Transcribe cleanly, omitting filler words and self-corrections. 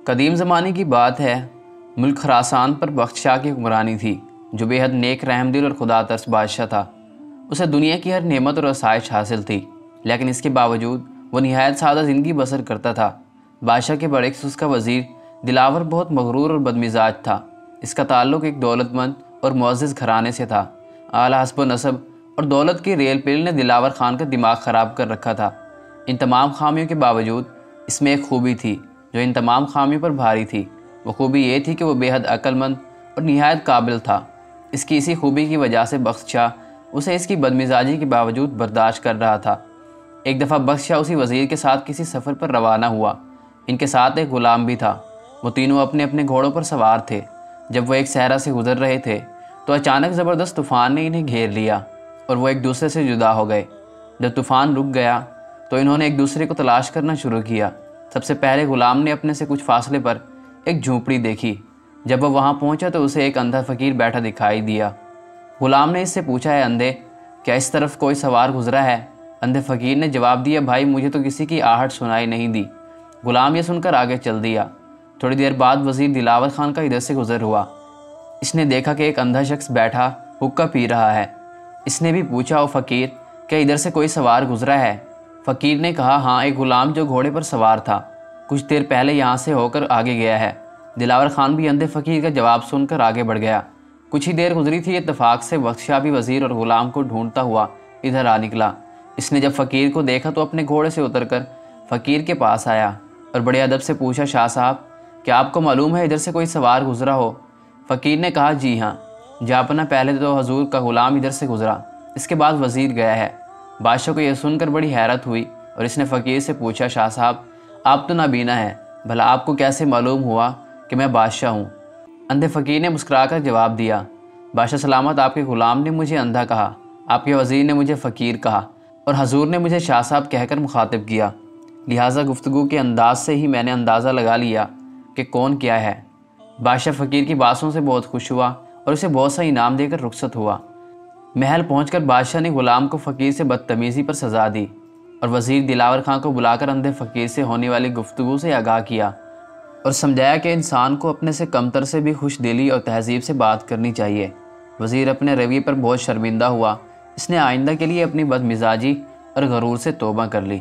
قدیم زمانے کی بات ہے، ملک خراسان پر بخت شاہ کی حکمرانی تھی، جو بے حد نیک رحم دل اور خدا ترس بادشاہ تھا۔ اسے دنیا کی ہر نعمت اور آسائش حاصل تھی، لیکن اس کے باوجود وہ نہایت سادہ زندگی بسر کرتا تھا۔ بادشاہ کے برعکس اس کا وزیر دلاور بہت مغرور اور بدمزاج تھا۔ اس کا تعلق ایک دولت مند اور معزز گھرانے سے تھا۔ اعلیٰ حسب و نسب اور دولت کی ریل پیل نے دلاور خان کا دماغ خراب کر رکھا تھا۔ ان تمام خامیوں کے باوجود اس میں ایک خوبی تھی جو ان تمام خامیوں پر بھاری تھی۔ وہ خوبی یہ تھی کہ وہ بے حد عقل مند اور نہایت قابل تھا۔ اس کی اسی خوبی کی وجہ سے بخت شاہ اسے اس کی بدمزاجی کے باوجود برداشت کر رہا تھا۔ ایک دفعہ بخت شاہ اسی وزیر کے ساتھ کسی سفر پر روانہ ہوا۔ ان کے ساتھ ایک غلام بھی تھا۔ وہ تینوں اپنے اپنے گھوڑوں پر سوار تھے۔ جب وہ ایک صحرا سے گزر رہے تھے تو اچانک زبردست طوفان نے انہیں گھیر لیا اور وہ ایک دوسرے سے جدا ہو گئے۔ جب طوفان رک گیا تو انہوں نے ایک دوسرے کو تلاش کرنا شروع کیا۔ سب سے پہلے غلام نے اپنے سے کچھ فاصلے پر ایک جھونپڑی دیکھی۔ جب وہ وہاں پہنچا تو اسے ایک اندھا فقیر بیٹھا دکھائی دیا۔ غلام نے اس سے پوچھا، ہے اندھے، کیا اس طرف کوئی سوار گزرا ہے؟ اندھے فقیر نے جواب دیا، بھائی مجھے تو کسی کی آہٹ سنائی نہیں دی۔ غلام یہ سن کر آگے چل دیا۔ تھوڑی دیر بعد وزیر دلاور خان کا ادھر سے گزر ہوا۔ اس نے دیکھا کہ ایک اندھا شخص بیٹھا حقہ پی رہا ہے۔ اس نے بھی پوچھا، او فقیر، کیا ادھر سے کوئی سوار گزرا ہے؟ فقیر نے کہا، ہاں، ایک غلام جو گھوڑے پر سوار تھا، کچھ دیر پہلے یہاں سے ہو کر آگے گیا ہے۔ دلاور خان بھی اندھے فقیر کا جواب سن کر آگے بڑھ گیا۔ کچھ ہی دیر گزری تھی، اتفاق سے بخت شاہ بھی وزیر اور غلام کو ڈھونڈتا ہوا ادھر آ نکلا۔ اس نے جب فقیر کو دیکھا تو اپنے گھوڑے سے اتر کر فقیر کے پاس آیا اور بڑے ادب سے پوچھا، شاہ صاحب، کیا آپ کو معلوم ہے ادھر سے کوئی سوار گزرا ہو؟ فقیر نے کہا، جی ہاں، جاپنا پہلے تو حضور کا غلام ادھر سے گزرا، اس کے بعد وزیر گیا ہے۔ بادشاہ کو یہ سن کر بڑی حیرت ہوئی اور اس نے فقیر سے پوچھا، شاہ صاحب، آپ تو نابینا ہیں، بھلا آپ کو کیسے معلوم ہوا کہ میں بادشاہ ہوں؟ اندھے فقیر نے مسکرا کر جواب دیا، بادشاہ سلامت، آپ کے غلام نے مجھے اندھا کہا، آپ کے وزیر نے مجھے فقیر کہا اور حضور نے مجھے شاہ صاحب کہہ کر مخاطب کیا، لہٰذا گفتگو کے انداز سے ہی میں نے اندازہ لگا لیا کہ کون کیا ہے۔ بادشاہ فقیر کی باتوں سے بہت خوش ہوا اور اسے بہت سا انعام دے کر رخصت ہوا۔ محل پہنچ کر بادشاہ نے غلام کو فقیر سے بدتمیزی پر سزا دی اور وزیر دلاور خان کو بلا کر اندھے فقیر سے ہونے والی گفتگو سے آگاہ کیا اور سمجھایا کہ انسان کو اپنے سے کمتر سے بھی خوش دلی اور تہذیب سے بات کرنی چاہیے۔ وزیر اپنے رویے پر بہت شرمندہ ہوا۔ اس نے آئندہ کے لیے اپنی بدمزاجی اور غرور سے توبہ کر لی۔